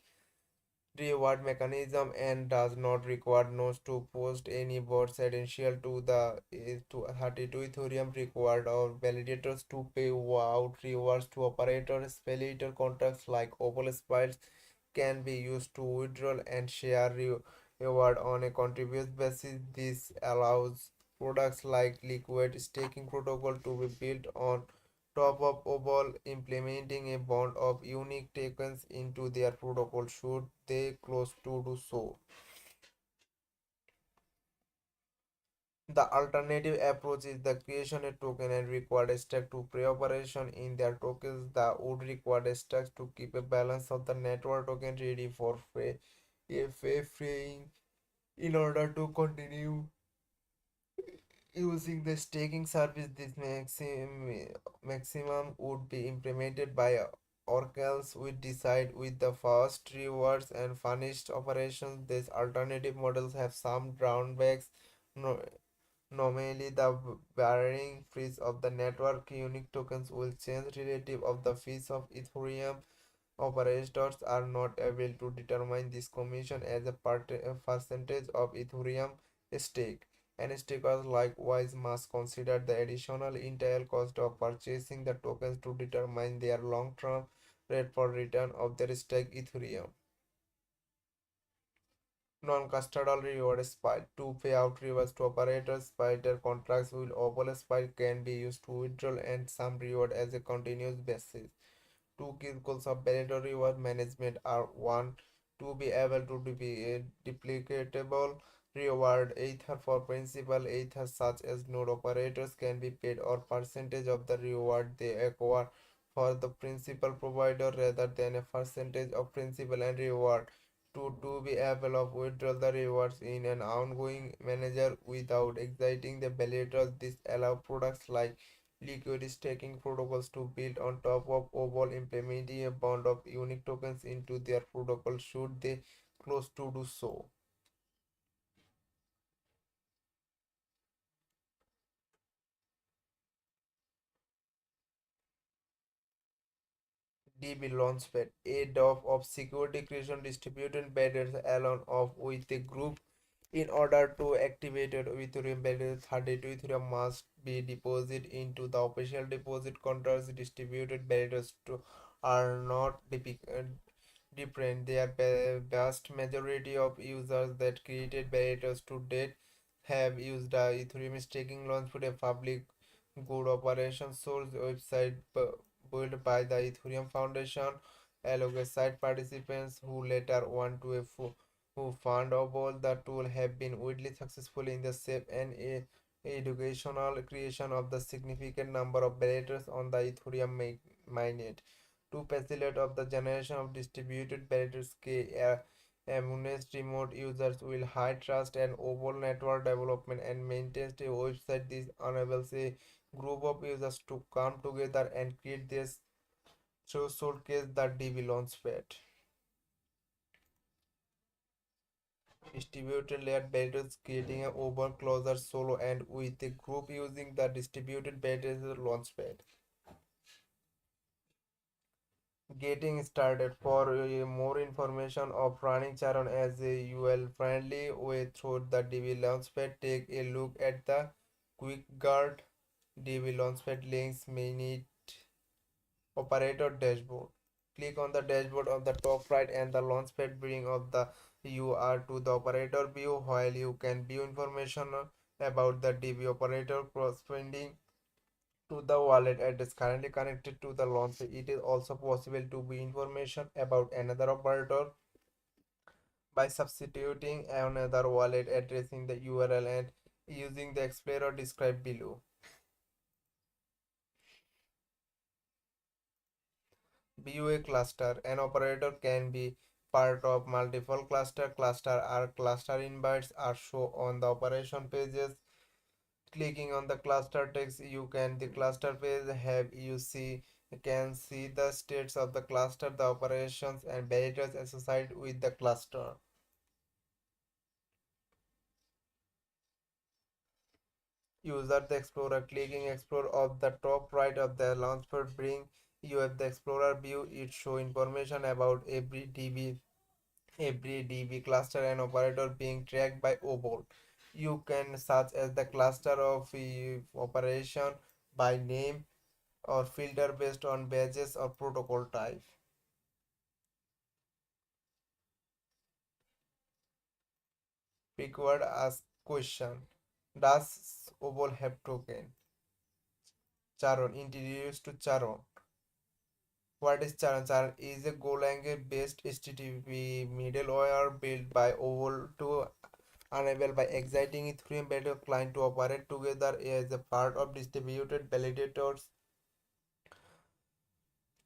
reward mechanism and does not require nodes to post any board credential to the to 32 Ethereum required or validators to pay out rewards to operators. Validator contracts like OBOL Spiles can be used to withdraw and share reward on a continuous basis. This allows products like liquid staking protocol to be built on top of OBOL, implementing a bond of unique tokens into their protocol should they close to do so. The alternative approach is the creation of token and required a stack to pre-operation in their tokens that would require stacks to keep a balance of the network token ready for free if freeing in order to continue using the staking service. This maximum would be implemented by oracles. We decide with the first rewards and finished operations. These alternative models have some drawbacks. No, Normally, the varying fees of the network unique tokens will change relative of the fees of Ethereum. Operators are not able to determine this commission as a percentage of Ethereum stake, and stakers likewise must consider the additional initial cost of purchasing the tokens to determine their long-term rate for return of their stake Ethereum. Non-custodial reward spike. To pay out rewards to operators, spider contracts will overlay spike can be used to withdraw and some reward as a continuous basis. Two key goals of Pareto reward management are: one, to be able to be a duplicatable reward either for principal either such as node operators can be paid or percentage of the reward they acquire for the principal provider rather than a percentage of principal and reward. Two, to be able of withdraw the rewards in an ongoing manner without exciting the validators. This allow products like liquid staking protocols to build on top of OBOL, implementing a bond of unique tokens into their protocol should they close to do so. DB Launchpad, a DOF of security creation distributed banners along of with a group. In order to activate it, Ethereum balance 32 Ethereum must be deposited into the official deposit contracts. Distributed barriers to are not different. They are vast majority of users that created barriers to date have used the Ethereum staking launch for a public good operation source website built by the Ethereum Foundation. allocate site participants who later want to who fund OBOL. The tool have been widely successful in the safe and educational creation of the significant number of validators on the Ethereum mainnet. To facilitate of the generation of distributed validators, Amunet remote users will high trust and overall network development and maintains a website. This enables a group of users to come together and create this showcase the DB Launchpad. Distributed layer validators creating an over closer solo and with a group using the distributed validator launchpad. Getting started. For more information of running Charon as a UL friendly way through the DB Launchpad, take a look at the Quick Guard DB Launchpad links minute operator dashboard. Click on the dashboard on the top right and the Launchpad bring of the UR to the operator view while you can view information about the DB operator corresponding to the wallet address currently connected to the launch. It is also possible to be information about another operator by substituting another wallet address in the URL and using the explorer described below. BUA cluster. An operator can be part of multiple cluster. Cluster invites are shown on the operation pages. Clicking on the cluster text, you can the cluster page have you see can see the states of the cluster, the operations and validators associated with the cluster. User the explorer. Clicking explore of the top right of the launchpad bring you have the explorer view. It show information about every DB cluster and operator being tracked by OBOL. You can search as the cluster of operation by name or filter based on badges or protocol type. Required ask question. Does OBOL have token? Charon. Introduced to Charon. What is Charon? Charon is a Golang based HTTP middleware built by OBOL to enable by exciting Ethereum better client to operate together as a part of distributed validators.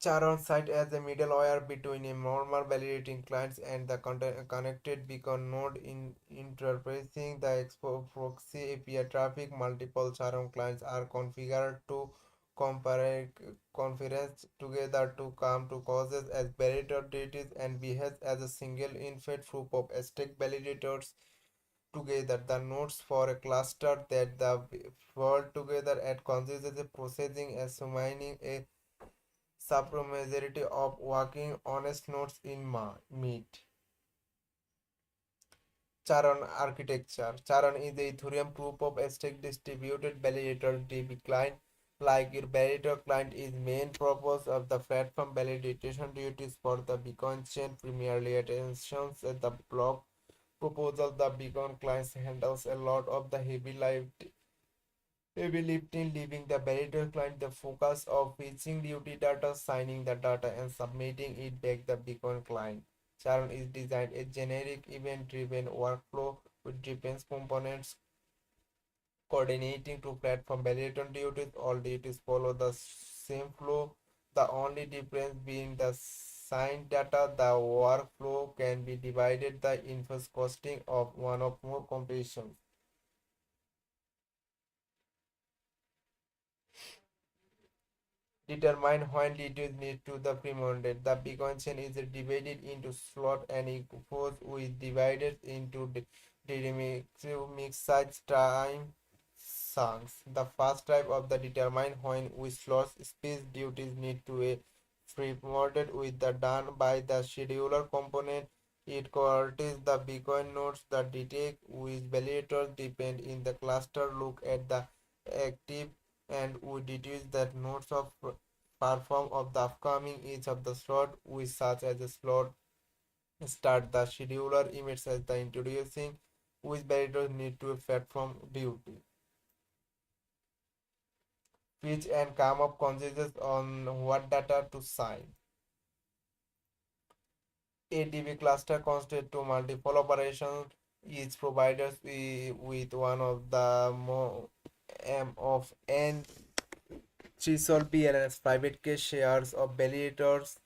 Charon site as a middleware between a normal validating clients and the connected beacon node in interpreting the expo proxy API traffic. Multiple Charon clients are configured to compare conference together to come to causes as validator duties and behave as a single infant group of stake validators together. The nodes for a cluster that the world together at consists processing as mining a submajority of working honest nodes in meat. Charon architecture. Charon is the Ethereum proof of stake distributed validator DB client. Like your validator client is main purpose of the platform validation duties for the Beacon chain primarily attentions at the block proposal. The Beacon client handles a lot of the heavy lifting, leaving the validator client the focus of fetching duty data, signing the data, and submitting it back the beacon client. Charon is designed a generic event-driven workflow with defense components coordinating to platform validator duties. All duties follow the same flow. The only difference being the signed data. The workflow can be divided the inverse costing of one or more completions. Determine when details need to the premonted. The beacon chain is divided into slot and echoes with divided into dynamic size time chunks. The first type of the determine when with slots space duties need to be premonted with the done by the scheduler component. It coordinates the beacon nodes. The detect which validators depend in the cluster. Look at the active and we deduce that nodes of perform of the upcoming each of the slot with such as a slot start. The scheduler emits as the introducing which validators need to platform duty. Fetch and come up consensus on what data to sign. ADB cluster constitutes to multiple operations, each provides with one of the M of N threshold BLNS private key shares of validators.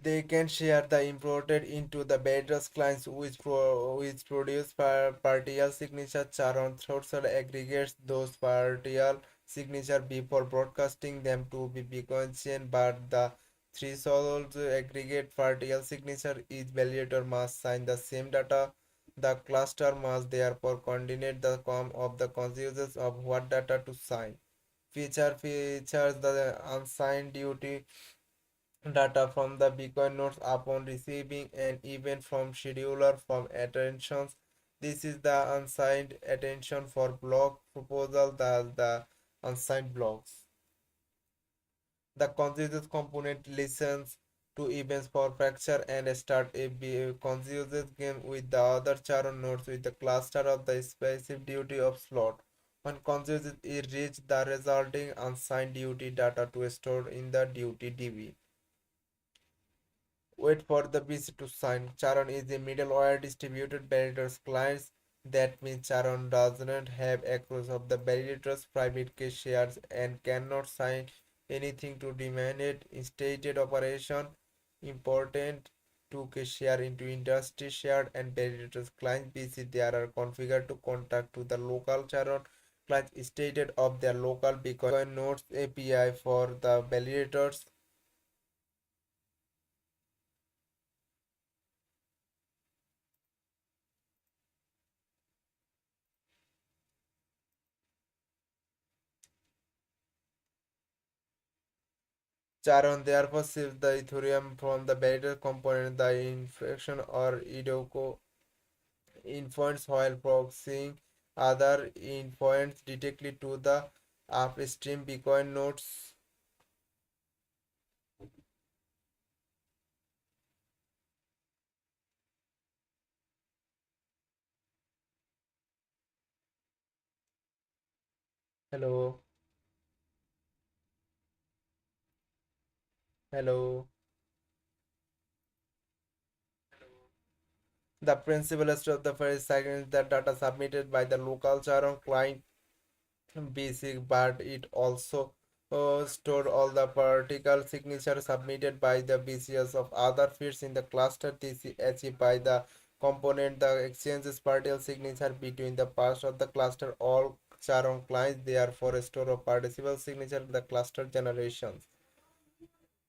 They can share the imported into the Bedros clients which produce partial signature Charon threshold aggregates those partial signature before broadcasting them to be beacon chain, but the threshold aggregate partial signature each validator must sign the same data. The cluster must therefore coordinate the com of the consumers of what data to sign. Features the unsigned duty data from the beacon nodes upon receiving an event from scheduler from attentions. This is the unsigned attention for block proposal, the unsigned blocks. The consensus component listens to events for fracture and start a consensus game with the other Charon nodes with the cluster of the specific duty of slot. When consensus is reached, the resulting unsigned duty data to store in the duty DB. Wait for the BC to sign. Charon is a middleware distributed validator's clients. That means Charon does not have access of the validator's private key shares and cannot sign anything to demand it. Stated operation important to key share into industry shared and validator's client BC. They are configured to contact to the local Charon client stated of their local Bitcoin nodes API for the validators. Charon therefore shifts the Ethereum from the validator component the infection or IDOCO endpoints while proxying other endpoints directly to the upstream Bitcoin nodes. Hello, hello. The principal of the first second is the data submitted by the local Charon client basic, but it also stored all the particle signatures submitted by the BCS of other feeds in the cluster. This is achieved by the component the exchanges particle signature between the parts of the cluster. All Charon clients therefore store a participle signature in the cluster generations.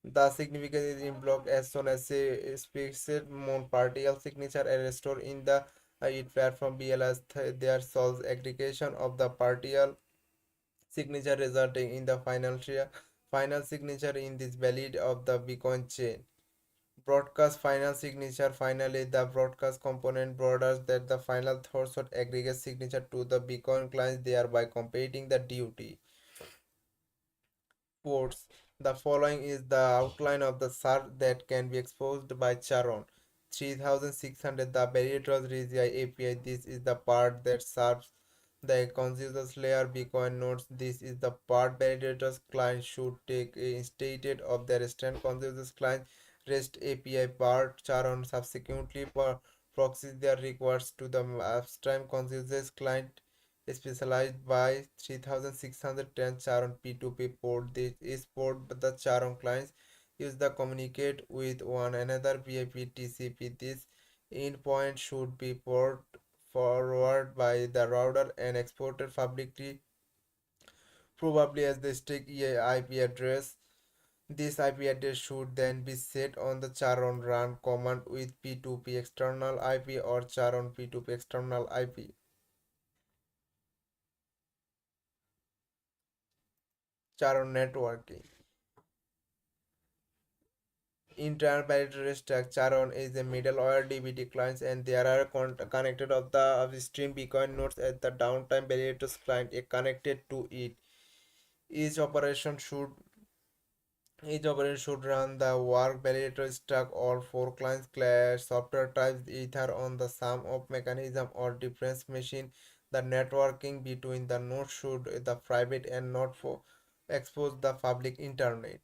The significance is in block as soon as a specific particle signature are stored in the it platform BLS. There solves aggregation of the particle signature resulting in the final signature in this valid of the beacon chain. Broadcast final signature. Finally, the broadcast component borders that the final threshold aggregate signature to the beacon clients, thereby completing the duty. Ports. The following is the outline of the SAR that can be exposed by Charon. 3600 the Barrier Regia API. This is the part that serves the consensus layer Bitcoin nodes. This is the part validators client should take instead of their stand consensus client REST API part. Charon subsequently proxies their requests to the upstream consensus client specialized by 3610 Charon P2P port. This is port the Charon clients use the communicate with one another via TCP. This endpoint should be port forwarded by the router and exported publicly, probably as the static IP address. This IP address should then be set on the Charon run command with P2P external IP or Charon P2P external IP. Charon networking. Interplanetary Charon is a middleware DBT clients and there are connected of the upstream beacon nodes at the downtime validators client is connected to it. Each operation should each operation should run the work validator stack. All four clients class software types either on the sum of mechanism or difference machine. The networking between the nodes should the private and not for expose the public internet.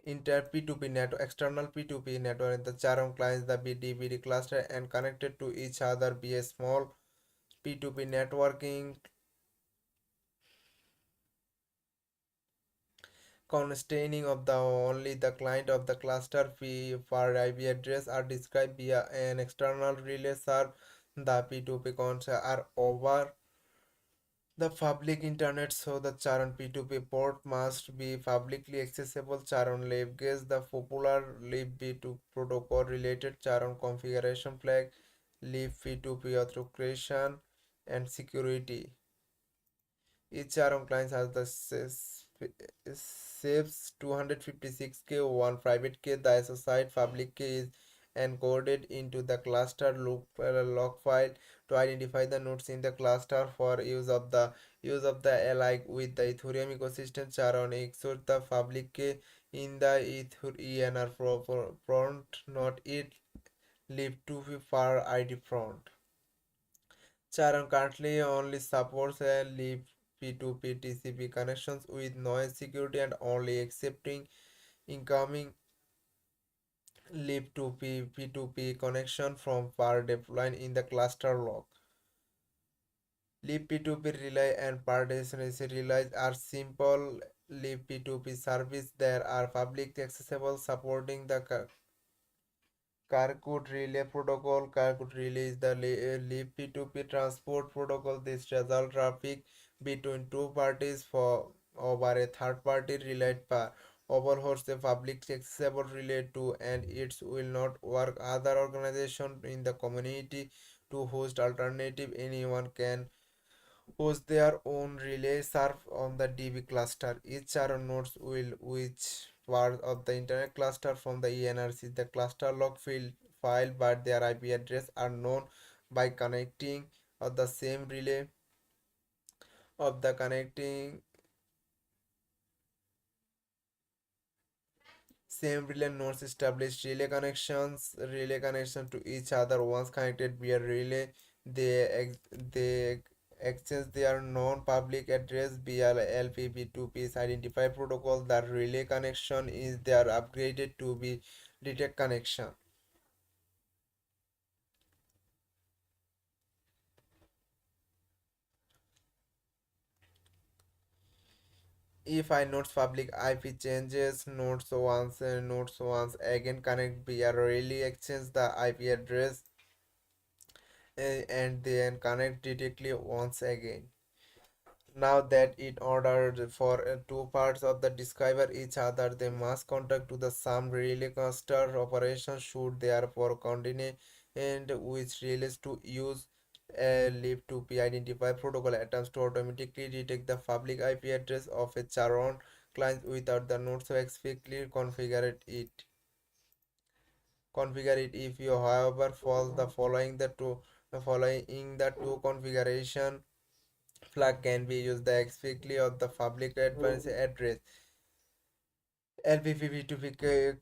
Inter P2P network, external P2P network in the Charon clients, the BDBD cluster and connected to each other via small P2P networking constraining of the only the client of the cluster fee for IP address are described via an external relay serve. The P2P cons are over the public internet, so the Charon P2P port must be publicly accessible. Charon LibGuess, the popular libp2 protocol related Charon configuration flag, libp2p authentication and security. Each ARM client has the SIPs 256K, one private key. The associated public key is encoded into the cluster log file to identify the nodes in the cluster for use of the alike with the Ethereum ecosystem. Charon executes the public key in the ENR front, not it live to for ID front. Charon currently only supports a lib P2P TCP connections with noise security and only accepting incoming lib2p P2P connection from far deployed in the cluster log. Lib2p relay and partition relays are simple lib2p service that are publicly accessible supporting the Circuit Relay Protocol. Circuit Relay is the LibP2P transport protocol. This resolves traffic between two parties for over a third party relayed pair. Overhosts a publicly accessible relay to and it will not work. Other organization in the community to host alternative. Anyone can host their own relay serve on the DB cluster. Each Charon nodes will which part of the internet cluster from the ENRC. The cluster log field file but their IP address are known by connecting of the same relay of the connecting same relay nodes establish relay connection to each other. Once connected via relay, they exchange their non-public address via LPP2P identify protocol. The relay connection is their upgraded to be detect connection. If I nodes public IP changes, nodes once again connect via relay exchange the IP address and then connect directly once again. Now that in order for two parts of the discover each other, they must contact to the some relay cluster operation should therefore continue and which relays to use a lib2p identify protocol attempts to automatically detect the public IP address of a Charon client without the node so explicitly configure it if you however false the following the two configuration flag can be used the explicitly of the public advanced address. LPPP2P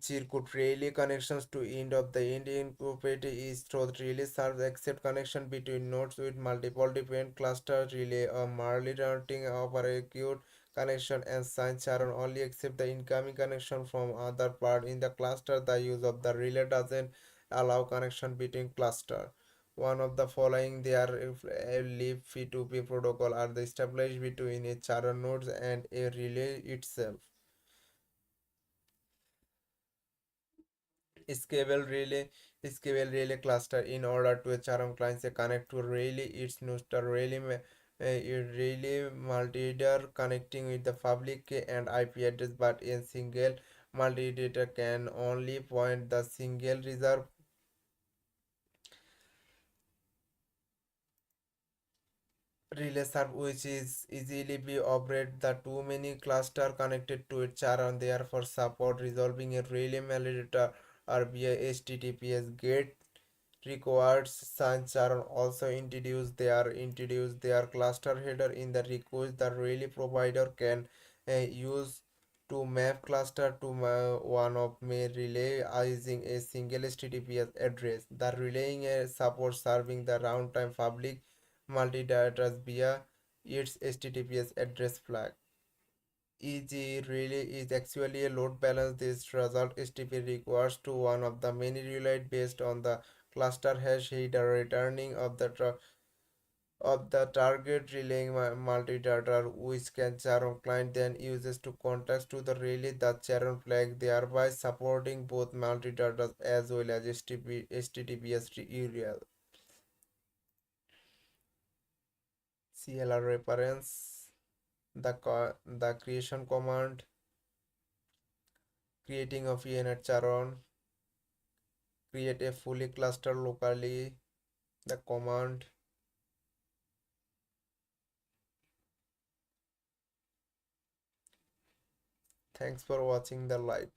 circuit relay connections to end of the Indian property is through relay serves except connection between nodes with multiple different cluster relay or merely routing over a queued connection and sign Charon only accept the incoming connection from other part in the cluster. The use of the relay doesn't allow connection between cluster. One of the following they are lib2p protocol are the established between a Charon nodes and a relay itself. Scalable relay Scalable relay cluster in order to HRM clients connect to relay its neutral relay multimeter connecting with the public key and IP address but a single multimeter can only point the single reserve relay serve which is easily be operate the too many cluster connected to each other and therefore support resolving a relay malware or via HTTPS gate required signs are also introduce their cluster header in the request the relay provider can use to map cluster to one of may relay using a single HTTPS address. The relaying support serving the runtime public multi-data via its HTTPS address flag. EG really is actually a load balance. This result HTTP requires to one of the many relied based on the cluster hash header returning of the target relaying multi-data which can Charon client then uses to context to the relay the Charon flag, thereby supporting both multi-data as well as HTTPS URL. CLR reference, the creation command, creating of ENet Charon, create a fully cluster locally, the command. Thanks for watching the live.